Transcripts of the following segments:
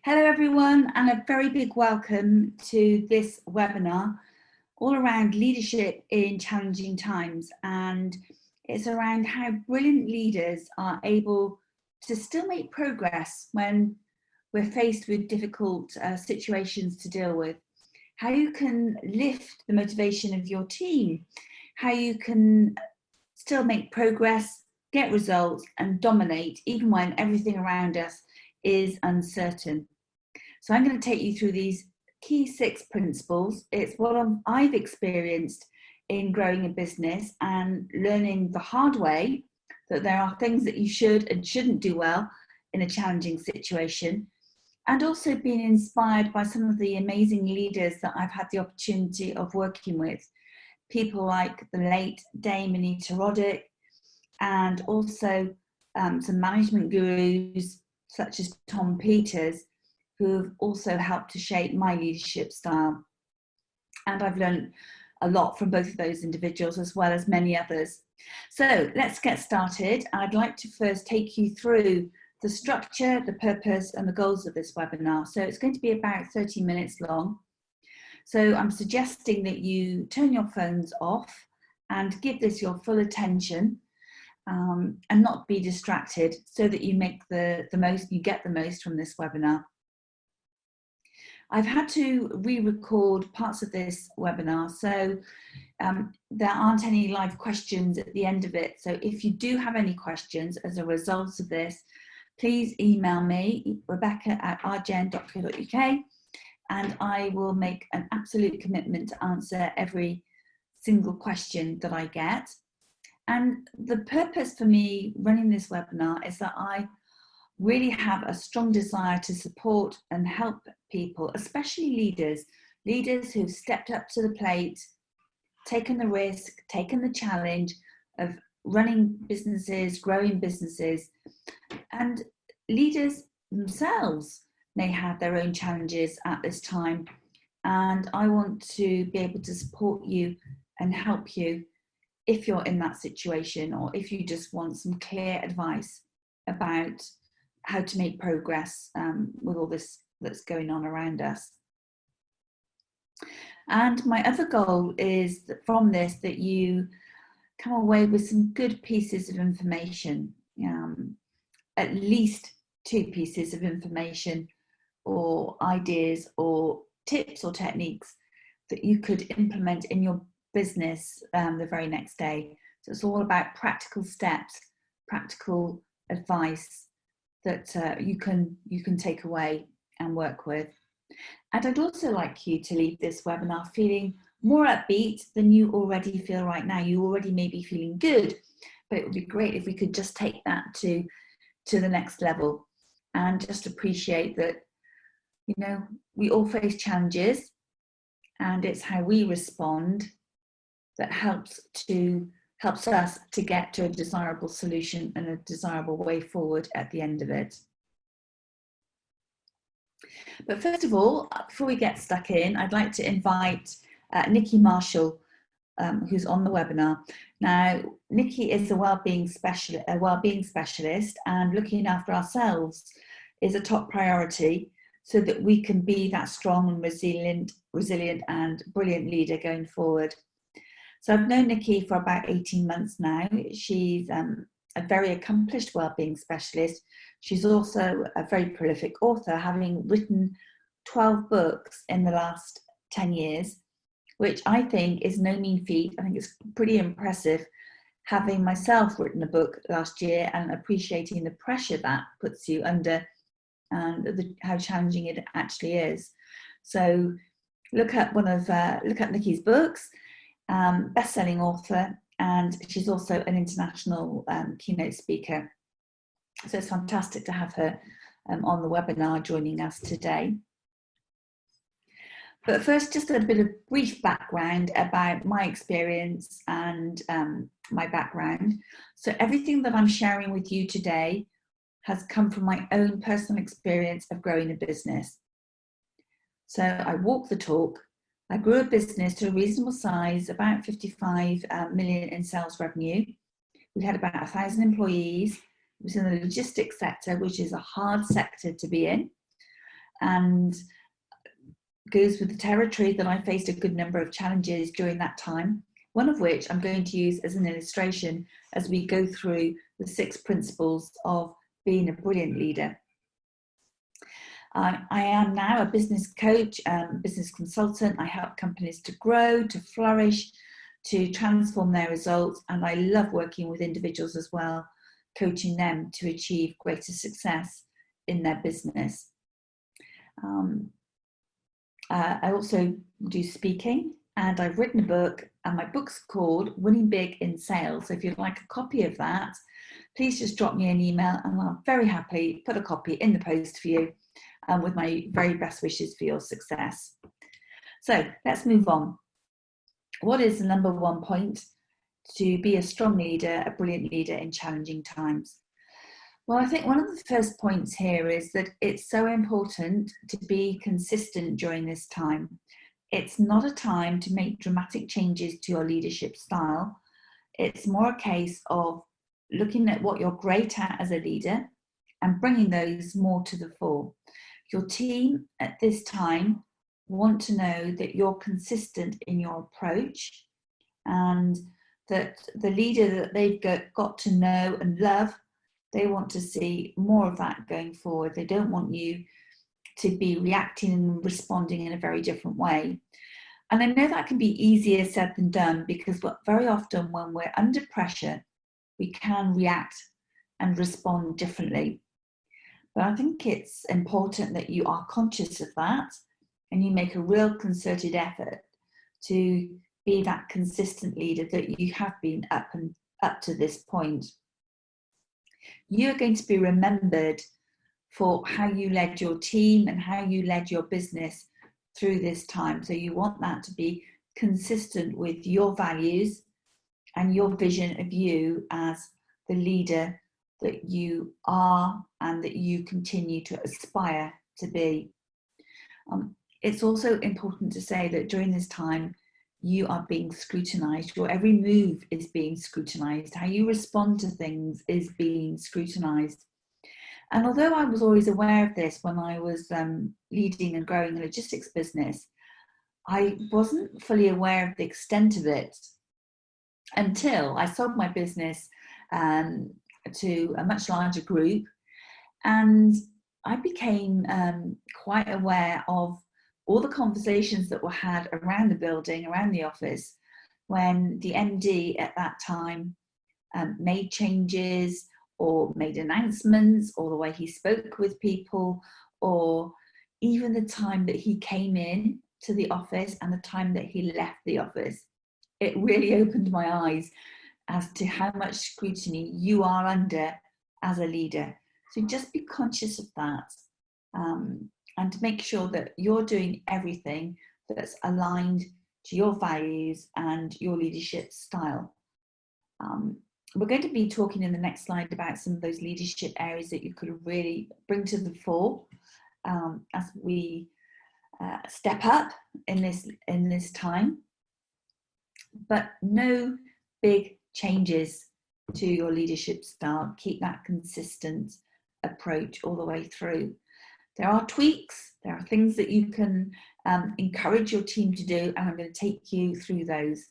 Hello everyone, and a very big welcome to this webinar all around leadership in challenging times. And it's around how brilliant leaders are able to still make progress when we're faced with difficult situations to deal with. How you can lift the motivation of your team, how you can still make progress, get results and dominate even when everything around us is uncertain. So I'm going to take you through these key 6 principles. It's what I've experienced in growing a business and learning the hard way that there are things that you should and shouldn't do well in a challenging situation, and also being inspired by some of the amazing leaders that I've had the opportunity of working with. People like the late Dame Anita Roddick, and also some management gurus such as Tom Peters, who have also helped to shape my leadership style. And I've learned a lot from both of those individuals as well as many others. So let's get started. I'd like to first take you through the structure, the purpose and the goals of this webinar. So it's going to be about 30 minutes long. So I'm suggesting that you turn your phones off and give this your full attention and not be distracted, so that you make the most, you get the most from this webinar. I've had to re-record parts of this webinar, so there aren't any live questions at the end of it. So if you do have any questions as a result of this, please email me, rebecca@rgen.co.uk, and I will make an absolute commitment to answer every single question that I get. And the purpose for me running this webinar is that I really have a strong desire to support and help people, especially leaders who've stepped up to the plate, taken the risk, taken the challenge of running businesses, growing businesses, and leaders themselves may have their own challenges at this time. And I want to be able to support you and help you if you're in that situation, or if you just want some clear advice about how to make progress with all this that's going on around us. And my other goal is that from this, that you come away with some good pieces of information, at least 2 pieces of information or ideas or tips or techniques that you could implement in your business the very next day. So it's all about practical steps, practical advice that you can take away and work with. And I'd also like you to leave this webinar feeling more upbeat than you already feel right now. You already may be feeling good, but it would be great if we could just take that to the next level and just appreciate that, you know, we all face challenges, and it's how we respond that helps us to get to a desirable solution and a desirable way forward at the end of it. But first of all, before we get stuck in, I'd like to invite Nikki Marshall, who's on the webinar. Now, Nikki is a wellbeing specialist, and looking after ourselves is a top priority, so that we can be that strong and resilient and brilliant leader going forward. So I've known Nikki for about 18 months now. She's a very accomplished wellbeing specialist. She's also a very prolific author, having written 12 books in the last 10 years, which I think is no mean feat. I think it's pretty impressive, having myself written a book last year and appreciating the pressure that puts you under and how challenging it actually is. So look at Nikki's books. Best-selling author, and she's also an international keynote speaker. So it's fantastic to have her on the webinar joining us today. But first, just a bit of brief background about my experience and my background. So everything that I'm sharing with you today has come from my own personal experience of growing a business. So I walk the talk. I grew a business to a reasonable size, about 55 million in sales revenue. We had about 1,000 employees. It was in the logistics sector, which is a hard sector to be in. and goes with the territory that I faced a good number of challenges during that time, one of which I'm going to use as an illustration as we go through the 6 principles of being a brilliant leader. I am now a business coach, business consultant. I help companies to grow, to flourish, to transform their results, and I love working with individuals as well, coaching them to achieve greater success in their business. I also do speaking, and I've written a book, and my book's called Winning Big in Sales. So if you'd like a copy of that, please just drop me an email, and I'll very happily put a copy in the post for you, with my very best wishes for your success. So let's move on. What is the number 1 point to be a strong leader, a brilliant leader in challenging times? Well, I think one of the first points here is that it's so important to be consistent during this time. It's not a time to make dramatic changes to your leadership style. It's more a case of looking at what you're great at as a leader and bringing those more to the fore. Your team at this time want to know that you're consistent in your approach, and that the leader that they've got to know and love, they want to see more of that going forward. They don't want you to be reacting and responding in a very different way. And I know that can be easier said than done, because very often when we're under pressure, we can react and respond differently. But I think it's important that you are conscious of that and you make a real concerted effort to be that consistent leader that you have been up to this point. You're going to be remembered for how you led your team and how you led your business through this time. So you want that to be consistent with your values and your vision of you as the leader that you are and that you continue to aspire to be. It's also important to say that during this time, you are being scrutinized. Your every move is being scrutinized. How you respond to things is being scrutinized. And although I was always aware of this when I was leading and growing a logistics business, I wasn't fully aware of the extent of it until I sold my business to a much larger group, and I became quite aware of all the conversations that were had around the building, around the office, when the MD at that time made changes or made announcements, or the way he spoke with people, or even the time that he came in to the office and the time that he left the office. It really opened my eyes as to how much scrutiny you are under as a leader. So just be conscious of that, and to make sure that you're doing everything that's aligned to your values and your leadership style. We're going to be talking in the next slide about some of those leadership areas that you could really bring to the fore as we step up in this time. But no big changes to your leadership style. Keep that consistent approach all the way through. There are tweaks, there are things that you can encourage your team to do, and I'm going to take you through those.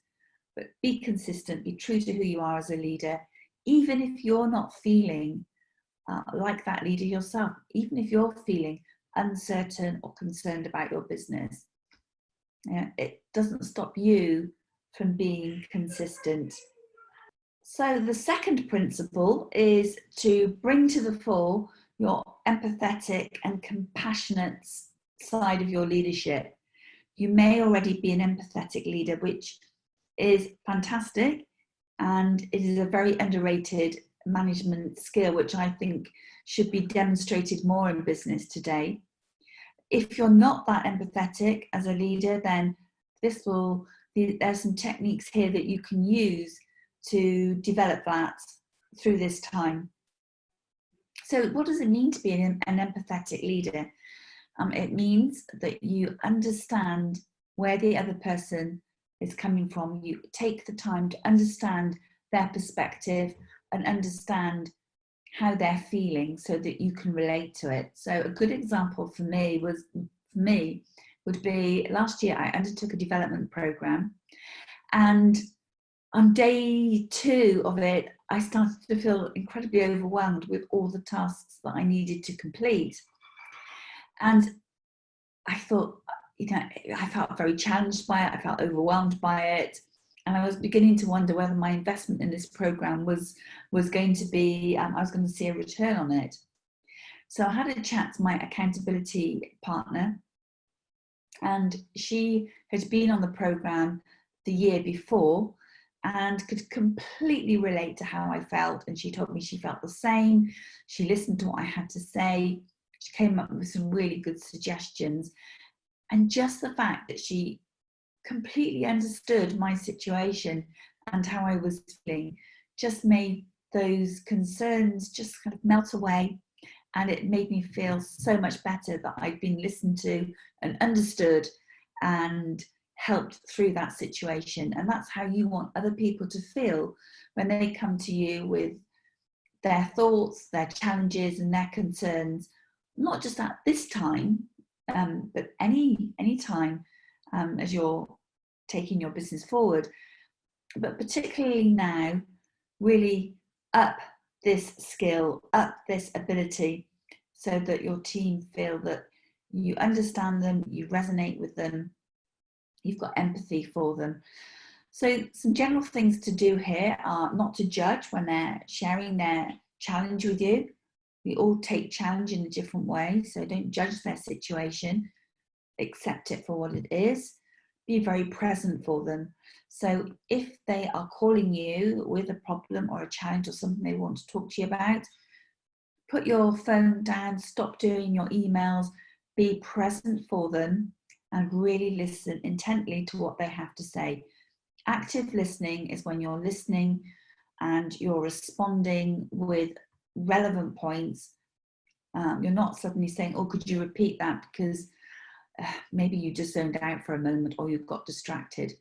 But be consistent, be true to who you are as a leader, even if you're not feeling like that leader yourself, even if you're feeling uncertain or concerned about your business. It doesn't stop you from being consistent. So the second principle is to bring to the fore your empathetic and compassionate side of your leadership. You may already be an empathetic leader, which is fantastic, and it is a very underrated management skill, which I think should be demonstrated more in business today. If you're not that empathetic as a leader, then there's some techniques here that you can use to develop that through this time. So what does it mean to be an empathetic leader? It means that you understand where the other person is coming from. You take the time to understand their perspective and understand how they're feeling so that you can relate to it. So a good example for me would be last year I undertook a development program, and on day 2 of it, I started to feel incredibly overwhelmed with all the tasks that I needed to complete. And I thought, I felt very challenged by it. I felt overwhelmed by it. And I was beginning to wonder whether my investment in this program was going to be, I was going to see a return on it. So I had a chat to my accountability partner, and she had been on the program the year before and could completely relate to how I felt. And she told me she felt the same. She listened to what I had to say. She came up with some really good suggestions. And just the fact that she completely understood my situation and how I was feeling just made those concerns just kind of melt away. And it made me feel so much better that I'd been listened to and understood and helped through that situation. And that's how you want other people to feel when they come to you with their thoughts, their challenges and their concerns, not just at this time, but any time as you're taking your business forward, but particularly now, really up this skill, up this ability, so that your team feel that you understand them, you resonate with them, you've got empathy for them. So some general things to do here are not to judge when they're sharing their challenge with you. We all take challenge in a different way, so don't judge their situation, accept it for what it is, be very present for them. So if they are calling you with a problem or a challenge or something they want to talk to you about, put your phone down, stop doing your emails, be present for them and really listen intently to what they have to say. Active listening is when you're listening and you're responding with relevant points. You're not suddenly saying, oh, could you repeat that? Because maybe you just zoned out for a moment or you've got distracted.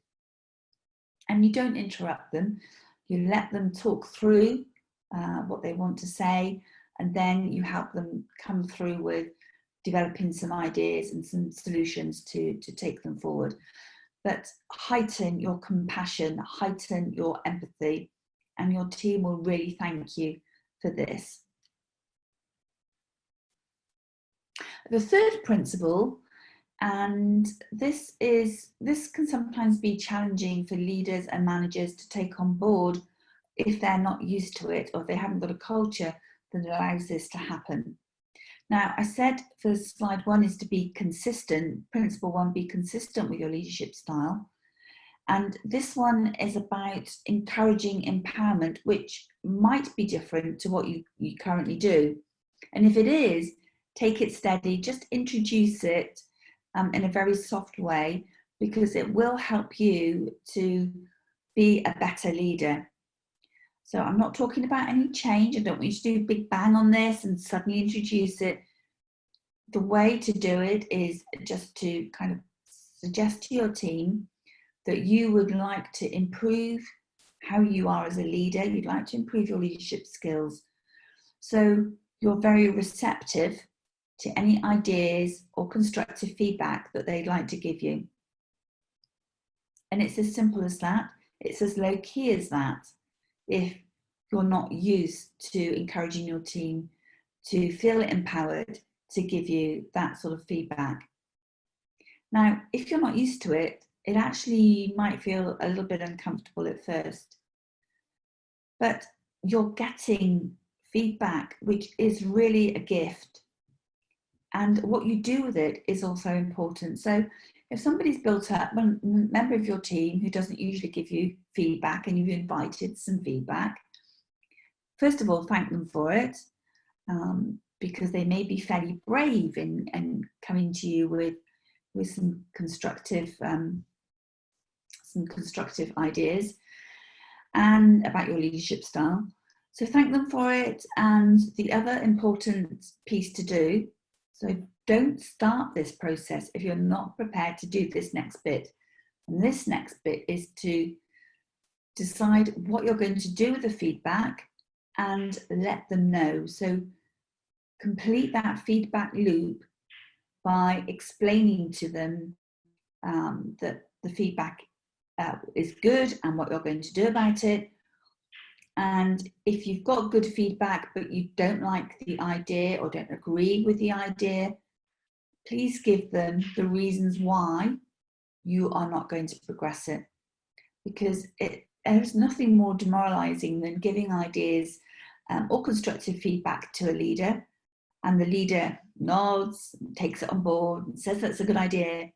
And you don't interrupt them. You let them talk through what they want to say, and then you help them come through with developing some ideas and some solutions to take them forward. But heighten your compassion, heighten your empathy, and your team will really thank you for this. The third principle, and this can sometimes be challenging for leaders and managers to take on board if they're not used to it or if they haven't got a culture that allows this to happen. Now, I said for slide 1 is to be consistent. Principle 1, be consistent with your leadership style. And this one is about encouraging empowerment, which might be different to what you currently do. And if it is, take it steady, just introduce it in a very soft way, because it will help you to be a better leader. So I'm not talking about any change. I don't want you to do big bang on this and suddenly introduce it. The way to do it is just to kind of suggest to your team that you would like to improve how you are as a leader. You'd like to improve your leadership skills. So you're very receptive to any ideas or constructive feedback that they'd like to give you. And it's as simple as that. It's as low key as that. If you're not used to encouraging your team to feel empowered to give you that sort of feedback. Now, if you're not used to it, it actually might feel a little bit uncomfortable at first. But you're getting feedback, which is really a gift. And what you do with it is also important. So if somebody's built up, a member of your team who doesn't usually give you feedback and you've invited some feedback, first of all, thank them for it, because they may be fairly brave in coming to you with some constructive ideas and about your leadership style. So thank them for it. And the other important piece to do, so don't start this process if you're not prepared to do this next bit. And this next bit is to decide what you're going to do with the feedback and let them know. So complete that feedback loop by explaining to them that the feedback is good and what you're going to do about it. And if you've got good feedback but you don't like the idea or don't agree with the idea, please give them the reasons why you are not going to progress it, because there's nothing more demoralizing than giving ideas or constructive feedback to a leader, and the leader nods, takes it on board and says that's a good idea,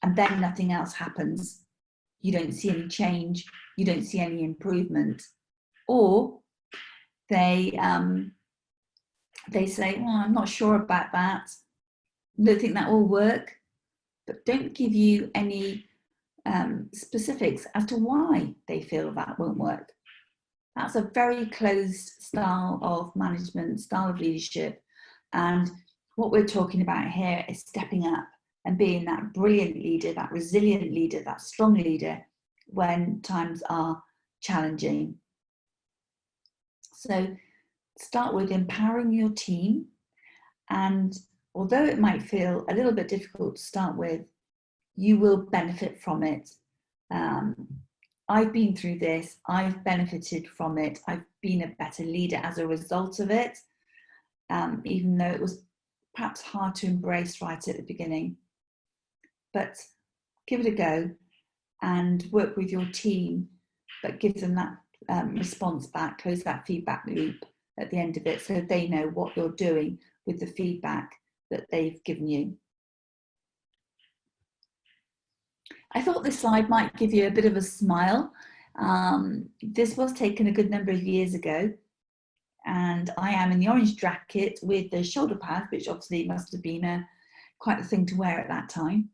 and then nothing else happens. You don't see any change, you don't see any improvement. Or they say, well, I'm not sure about that, don't think that will work, but don't give you any specifics as to why they feel that won't work. That's a very closed style of management, style of leadership. And what we're talking about here is stepping up and being that brilliant leader, that resilient leader, that strong leader when times are challenging. So start with empowering your team. And although it might feel a little bit difficult to start with, you will benefit from it. I've been through this, I've benefited from it, I've been a better leader as a result of it, even though it was perhaps hard to embrace right at the beginning. But give it a go and work with your team, but give them that response back, close that feedback loop at the end of it so they know what you're doing with the feedback that they've given you. I thought this slide might give you a bit of a smile. This was taken a good number of years ago, and I am in the orange jacket with the shoulder pads, which obviously must have been quite a thing to wear at that time.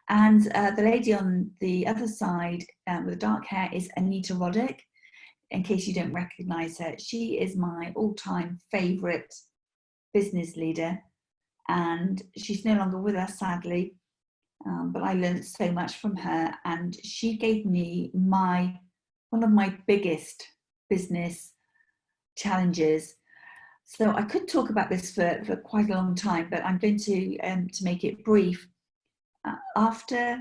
And the lady on the other side with the dark hair is Anita Roddick. In case you don't recognise her, she is my all-time favourite business leader, and she's no longer with us, sadly. But I learned so much from her, and she gave me one of my biggest business challenges. So I could talk about this for quite a long time, but I'm going to make it brief. After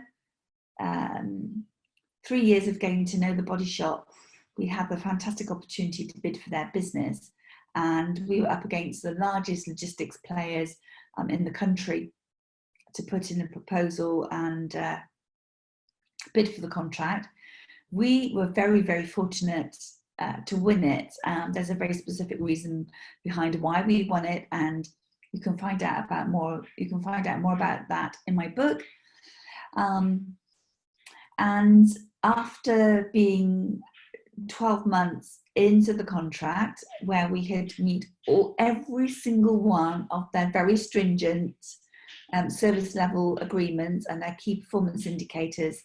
3 years of getting to know the Body Shop, we had the fantastic opportunity to bid for their business, and we were up against the largest logistics players in the country to put in a proposal and bid for the contract. We were very, very fortunate to win it. There's a very specific reason behind why we won it, and you can find out more about that in my book. And after being 12 months into the contract, where we had meet every single one of their very stringent service level agreements and their key performance indicators,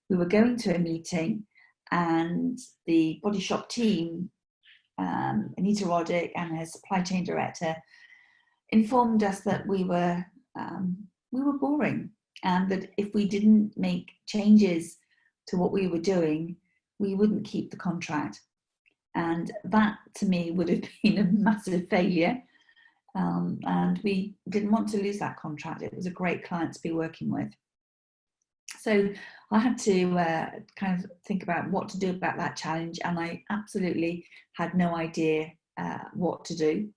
we were going to a meeting, and the Body Shop team, Anita Roddick and her supply chain director, informed us that we were boring, and that if we didn't make changes to what we were doing, we wouldn't keep the contract. And that, to me, would have been a massive failure. And we didn't want to lose that contract. It was a great client to be working with. So I had to kind of think about what to do about that challenge, and I absolutely had no idea what to do.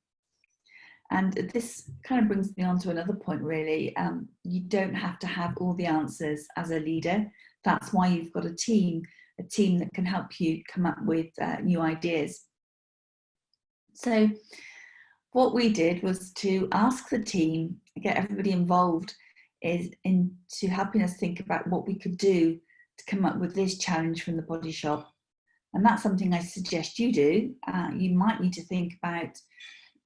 And this kind of brings me on to another point, really. You don't have to have all the answers as a leader. That's why you've got a team that can help you come up with new ideas. So what we did was to ask the team, get everybody involved into helping us think about what we could do to come up with this challenge from the Body Shop. And that's something I suggest you do. You might need to think about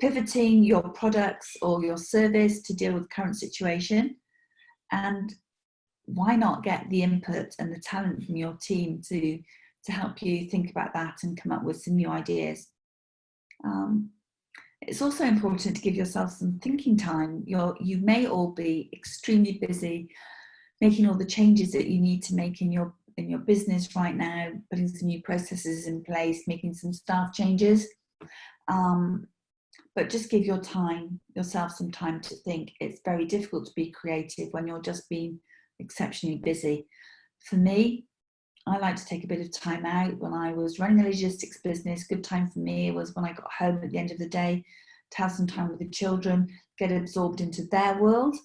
pivoting your products or your service to deal with the current situation. And why not get the input and the talent from your team to help you think about that and come up with some new ideas. It's also important to give yourself some thinking time. You may all be extremely busy making all the changes that you need to make in your business right now, putting some new processes in place, making some staff changes. But just give yourself some time to think. It's very difficult to be creative when you're just being exceptionally busy. For me, I like to take a bit of time out. When I was running a logistics business, good time for me was when I got home at the end of the day to have some time with the children, get absorbed into their world.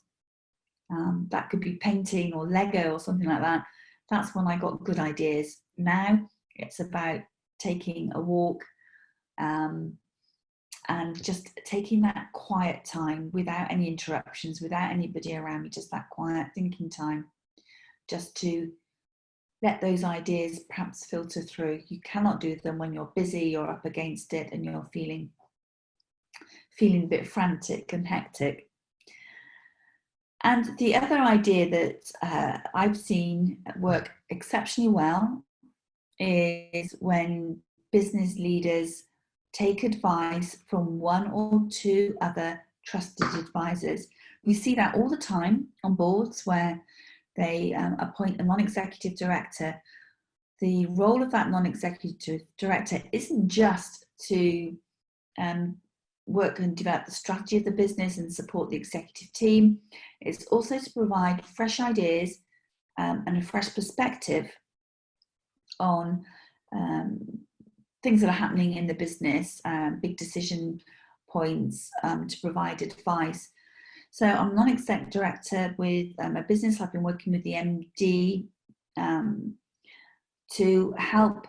That could be painting or Lego or something like that. That's when I got good ideas. Now it's about taking a walk, and just taking that quiet time without any interruptions, without anybody around me, just that quiet thinking time, just to let those ideas perhaps filter through. You cannot do them when you're busy, you're up against it, and you're feeling a bit frantic and hectic. And the other idea that I've seen work exceptionally well is when business leaders take advice from one or two other trusted advisors. We see that all the time on boards where they appoint a non-executive director. The role of that non-executive director isn't just to work and develop the strategy of the business and support the executive team. It's also to provide fresh ideas and a fresh perspective on things that are happening in the business, big decision points, to provide advice. So I'm a non-exec director with a business. I've been working with the MD to help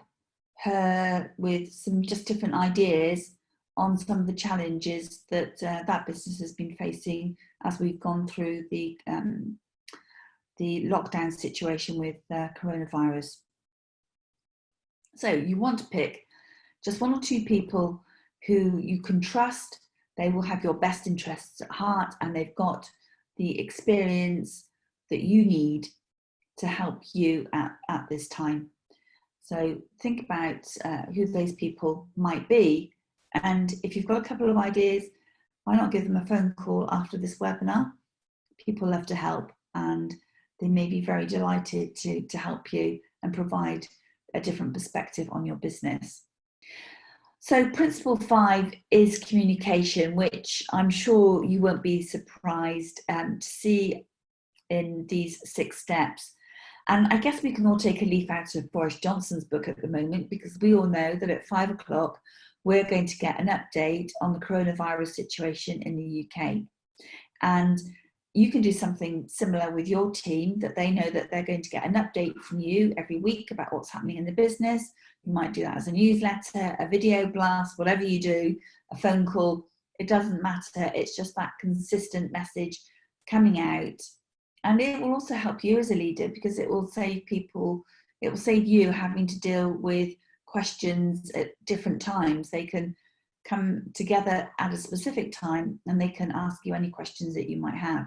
her with some just different ideas on some of the challenges that that business has been facing as we've gone through the lockdown situation with coronavirus. So you want to pick just one or two people who you can trust. They will have your best interests at heart, and they've got the experience that you need to help you at this time. So think about who those people might be. And if you've got a couple of ideas, why not give them a phone call after this webinar? People love to help, and they may be very delighted to help you and provide a different perspective on your business. So principle 5 is communication, which I'm sure you won't be surprised to see in these 6 steps. And I guess we can all take a leaf out of Boris Johnson's book at the moment, because we all know that at 5 o'clock, we're going to get an update on the coronavirus situation in the UK. And you can do something similar with your team, that they know that they're going to get an update from you every week about what's happening in the business. You might do that as a newsletter, a video blast, whatever you do, a phone call. It doesn't matter. It's just that consistent message coming out. And it will also help you as a leader, because it will save you having to deal with questions at different times. They can come together at a specific time and they can ask you any questions that you might have.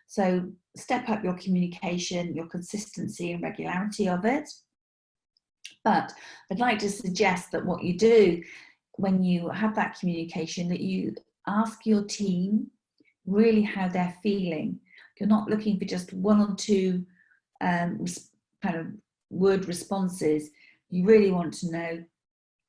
So step up your communication, your consistency and regularity of it. But I'd like to suggest that what you do when you have that communication, that you ask your team really how they're feeling. You're not looking for just one or two kind of word responses. You really want to know,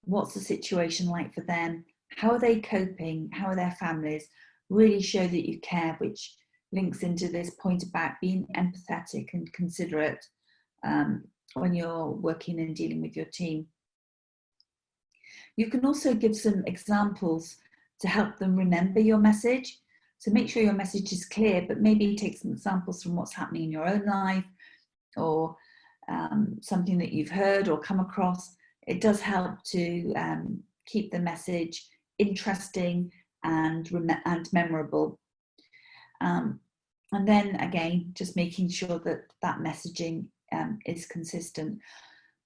what's the situation like for them? How are they coping? How are their families? Really show that you care, which links into this point about being empathetic and considerate when you're working and dealing with your team. You can also give some examples to help them remember your message. So make sure your message is clear, but maybe take some examples from what's happening in your own life, or something that you've heard or come across. It does help to keep the message interesting and memorable. And then again, just making sure that that messaging is consistent.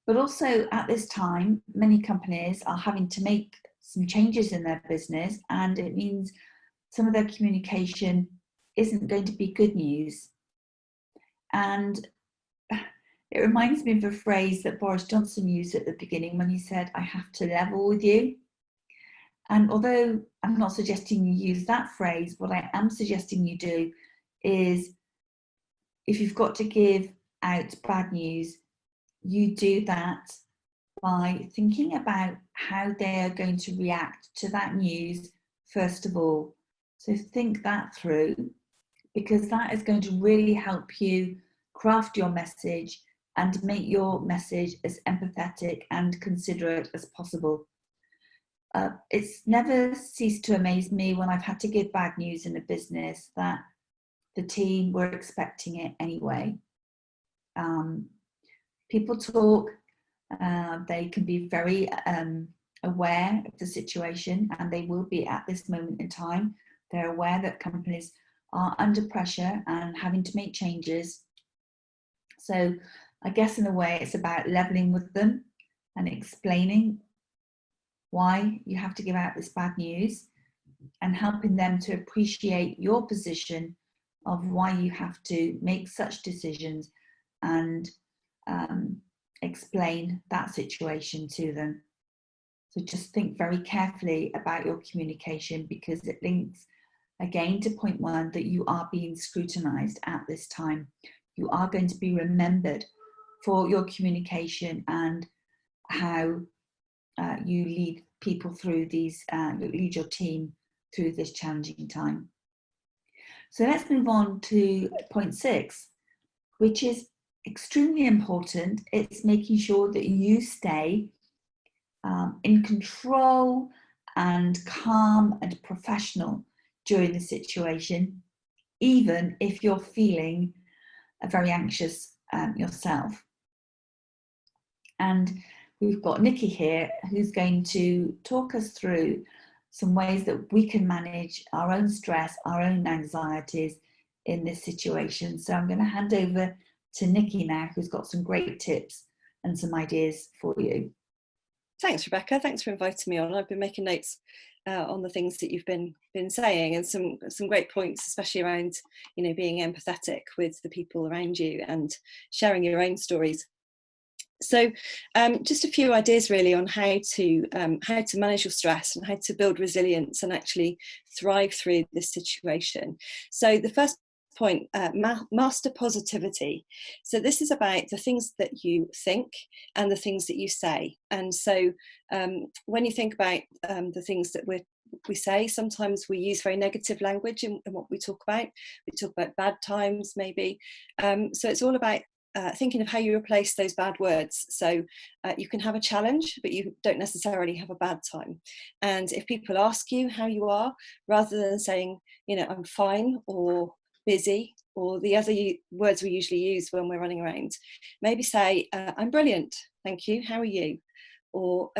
But also at this time, many companies are having to make some changes in their business, and it means some of their communication isn't going to be good news. And it reminds me of a phrase that Boris Johnson used at the beginning when he said, "I have to level with you." And although I'm not suggesting you use that phrase, what I am suggesting you do is, if you've got to give out bad news, you do that by thinking about how they are going to react to that news first of all. So think that through, because that is going to really help you craft your message and make your message as empathetic and considerate as possible. It's never ceased to amaze me when I've had to give bad news in a business that the team were expecting it anyway. People talk, they can be very aware of the situation, and they will be at this moment in time. They're aware that companies are under pressure and having to make changes. So I guess in a way it's about leveling with them and explaining why you have to give out this bad news and helping them to appreciate your position of why you have to make such decisions, and explain that situation to them. So just think very carefully about your communication, because it links again to point one, that you are being scrutinized at this time. You are going to be remembered for your communication and how you lead people through these, lead your team through this challenging time. So let's move on to point 6, which is extremely important. It's making sure that you stay in control and calm and professional during the situation, even if you're feeling very anxious yourself. And we've got Nikki here, who's going to talk us through some ways that we can manage our own stress, our own anxieties in this situation. So I'm going to hand over to Nikki now, who's got some great tips and some ideas for you. Thanks, Rebecca. Thanks for inviting me on. I've been making notes on the things that you've been saying, and some great points, especially around, being empathetic with the people around you and sharing your own stories. So just a few ideas really on how to manage your stress and how to build resilience and actually thrive through this situation. So the first point, master positivity. So this is about the things that you think and the things that you say. And so when you think about the things that we say, sometimes we use very negative language in what we talk about. We talk about bad times maybe. So it's all about thinking of how you replace those bad words. So you can have a challenge, but you don't necessarily have a bad time. And if people ask you how you are, rather than saying, I'm fine or busy or the other words we usually use when we're running around, maybe say, I'm brilliant, thank you, how are you? Or,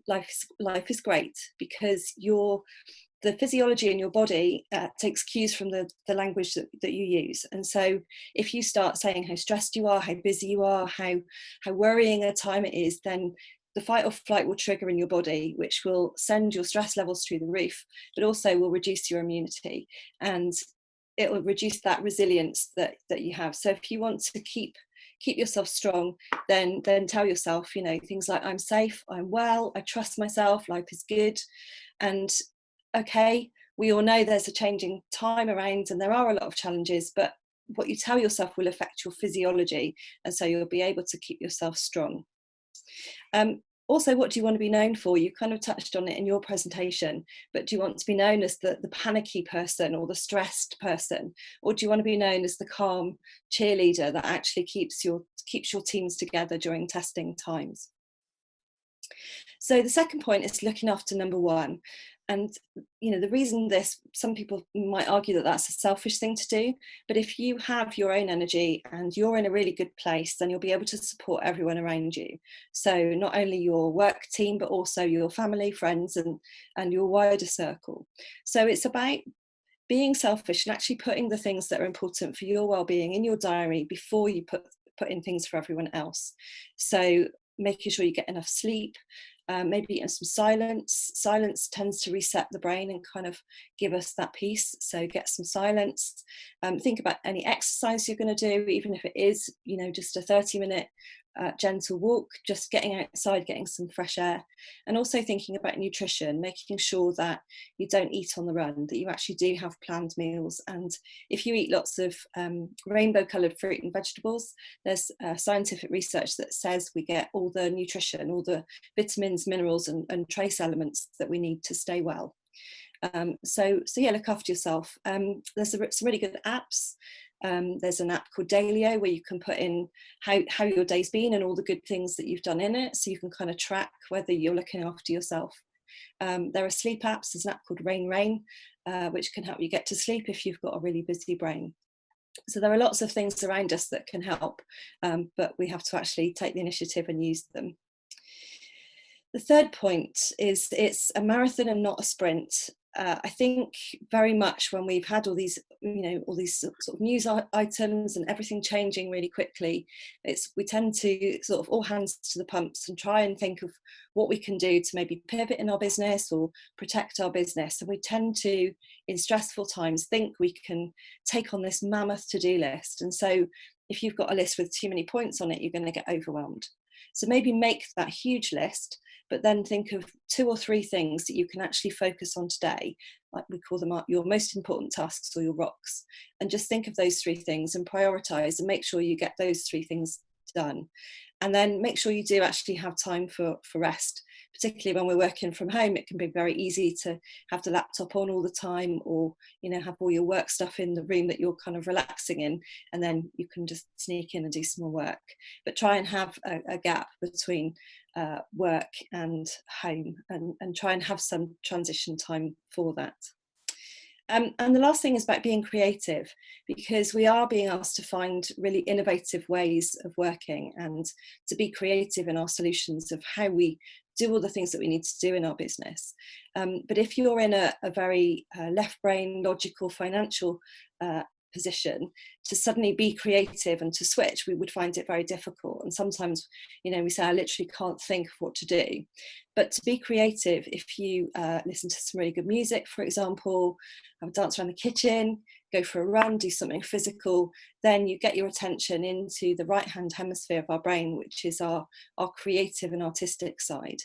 life is great, because the physiology in your body takes cues from the language that you use. And so if you start saying how stressed you are, how busy you are, how worrying a time it is, then the fight or flight will trigger in your body, which will send your stress levels through the roof, but also will reduce your immunity, and it will reduce that resilience that you have. So if you want to keep yourself strong, then tell yourself, things like, I'm safe, I'm well, I trust myself, life is good. And okay, we all know there's a changing time around and there are a lot of challenges, but what you tell yourself will affect your physiology, and so you'll be able to keep yourself strong. Also, what do you want to be known for? You kind of touched on it in your presentation, but do you want to be known as the panicky person or the stressed person? Or do you want to be known as the calm cheerleader that actually keeps your teams together during testing times? So the second point is looking after number one. And, the reason some people might argue that that's a selfish thing to do, but if you have your own energy and you're in a really good place, then you'll be able to support everyone around you. So not only your work team, but also your family, friends, and your wider circle. So it's about being selfish and actually putting the things that are important for your well-being in your diary before you put in things for everyone else. So making sure you get enough sleep, maybe in some silence. Silence tends to reset the brain and kind of give us that peace. So get some silence. Think about any exercise you're going to do, even if it is, just a 30-minute gentle walk, just getting outside, getting some fresh air, and also thinking about nutrition, making sure that you don't eat on the run, that you actually do have planned meals. And if you eat lots of rainbow coloured fruit and vegetables, there's scientific research that says we get all the nutrition, all the vitamins, minerals and trace elements that we need to stay well. So yeah, look after yourself. There's some really good apps. There's an app called Dailyo where you can put in how your day's been and all the good things that you've done in it, so you can kind of track whether you're looking after yourself. There are sleep apps. There's an app called Rain, which can help you get to sleep if you've got a really busy brain. So there are lots of things around us that can help, but we have to actually take the initiative and use them. The third point is it's a marathon and not a sprint. I think very much when we've had all these, all these sort of news items and everything changing really quickly, we tend to sort of all hands to the pumps and try and think of what we can do to maybe pivot in our business or protect our business. And we tend to, in stressful times, think we can take on this mammoth to-do list. And so if you've got a list with too many points on it, you're going to get overwhelmed. So maybe make that huge list, but then think of 2 or 3 things that you can actually focus on today, like we call them your most important tasks or your rocks, and just think of those 3 things and prioritize and make sure you get those 3 things done. And then make sure you do actually have time for rest, particularly when we're working from home. It can be very easy to have the laptop on all the time, or have all your work stuff in the room that you're kind of relaxing in, and then you can just sneak in and do some more work. But try and have a gap between work and home, and try and have some transition time for that. And the last thing is about being creative, because we are being asked to find really innovative ways of working and to be creative in our solutions of how we do all the things that we need to do in our business. But if you're in a very left brain, logical, financial position, to suddenly be creative and to switch, we would find it very difficult. And sometimes, we say, I literally can't think of what to do. But to be creative, if you listen to some really good music, for example, have a dance around the kitchen, go for a run, do something physical, then you get your attention into the right-hand hemisphere of our brain, which is our creative and artistic side.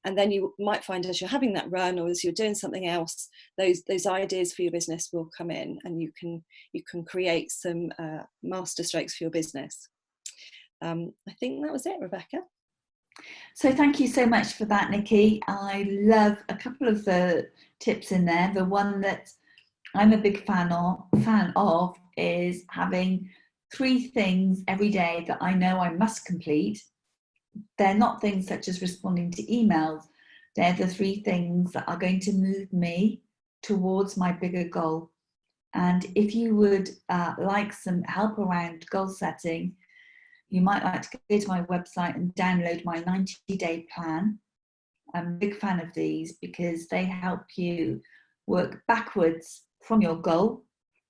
And then you might find as you're having that run or as you're doing something else, those ideas for your business will come in, and you can create some master strokes for your business. I think that was it, Rebecca. So thank you so much for that, Nikki. I love a couple of the tips in there. The one that I'm a big fan of is having 3 things every day that I know I must complete. They're not things such as responding to emails. They're the 3 things that are going to move me towards my bigger goal. And if you would like some help around goal setting, you might like to go to my website and download my 90-day plan. I'm a big fan of these because they help you work backwards from your goal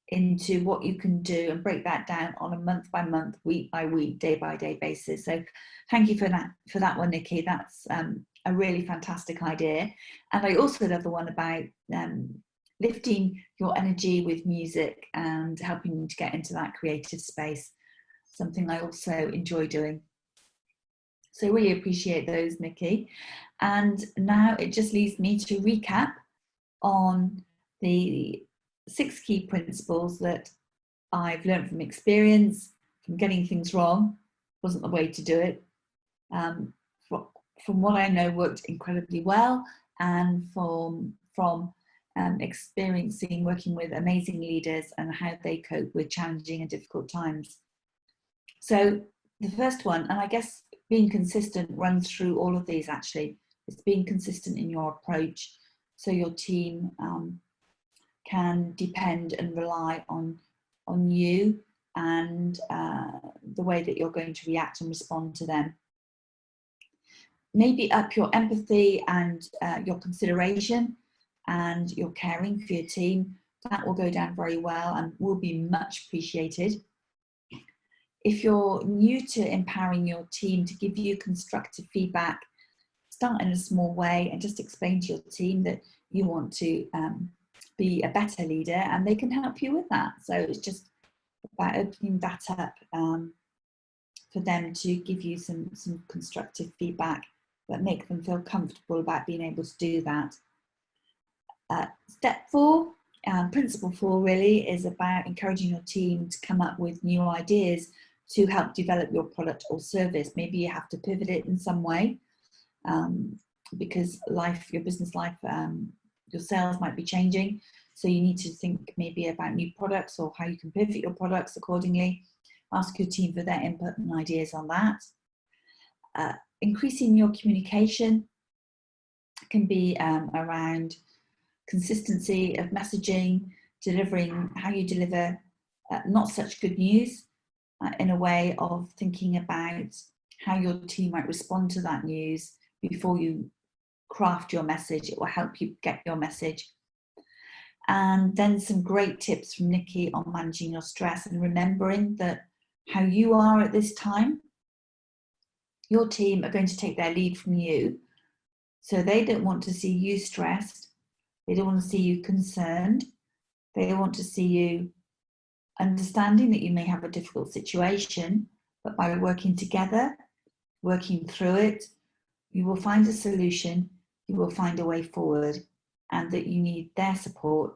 into what you can do and break that down on a month-by-month, week-by-week, day-by-day basis. So thank you for that one, Nikki. That's a really fantastic idea. And I also love the one about lifting your energy with music and helping you to get into that creative space, something I also enjoy doing. So really appreciate those, Nikki. And now it just leaves me to recap on the 6 key principles that I've learned from experience, from getting things wrong, wasn't the way to do it. From what I know worked incredibly well, and from experiencing working with amazing leaders and how they cope with challenging and difficult times. So the first one, and I guess being consistent runs through all of these actually, it's being consistent in your approach so your team can depend and rely on you and the way that you're going to react and respond to them. Maybe up your empathy and your consideration and your caring for your team. That will go down very well and will be much appreciated. If you're new to empowering your team to give you constructive feedback, start in a small way and just explain to your team that you want to be a better leader, and they can help you with that. So it's just about opening that up for for them to give you some constructive feedback that make them feel comfortable about being able to do that. Step 4, principle 4 really, is about encouraging your team to come up with new ideas to help develop your product or service. Maybe you have to pivot it in some way, because your business life, your sales might be changing. So you need to think maybe about new products or how you can pivot your products accordingly. Ask your team for their input and ideas on that. Increasing your communication can be around consistency of messaging, delivering how you deliver not such good news, in a way of thinking about how your team might respond to that news before you craft your message. It will help you get your message. And then some great tips from Nikki on managing your stress and remembering that how you are at this time, your team are going to take their lead from you. So they don't want to see you stressed. They don't want to see you concerned. They want to see you understanding that you may have a difficult situation, but by working together, working through it, you will find a solution, you will find a way forward, and that you need their support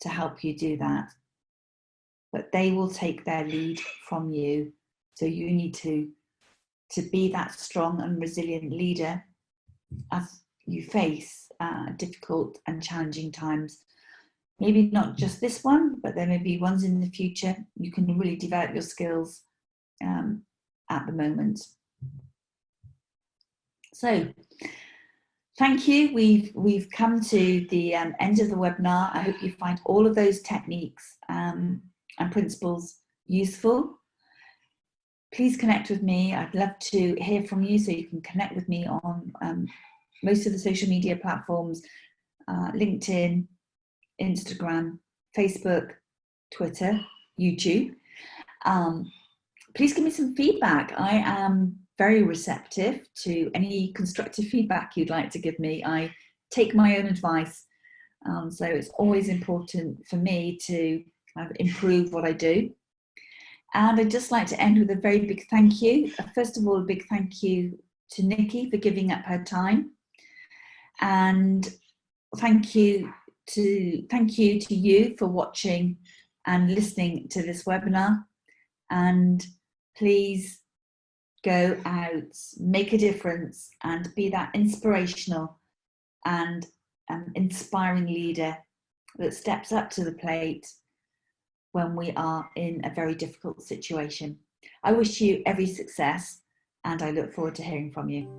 to help you do that. But they will take their lead from you. So you need to be that strong and resilient leader as you face difficult and challenging times. Maybe not just this one, but there may be ones in the future. You can really develop your skills at the moment. So thank you. We've come to the end of the webinar. I hope you find all of those techniques and principles useful. Please connect with me. I'd love to hear from you, so you can connect with me on most of the social media platforms, LinkedIn, Instagram, Facebook, Twitter, YouTube. Please give me some feedback. I am very receptive to any constructive feedback you'd like to give me. I take my own advice, so it's always important for me to improve what I do. And I'd just like to end with a very big thank you. First of all, a big thank you to Nikki for giving up her time, and thank you to you for watching and listening to this webinar. And please go out, make a difference, and be that inspirational and inspiring leader that steps up to the plate when we are in a very difficult situation. I wish you every success, and I look forward to hearing from you.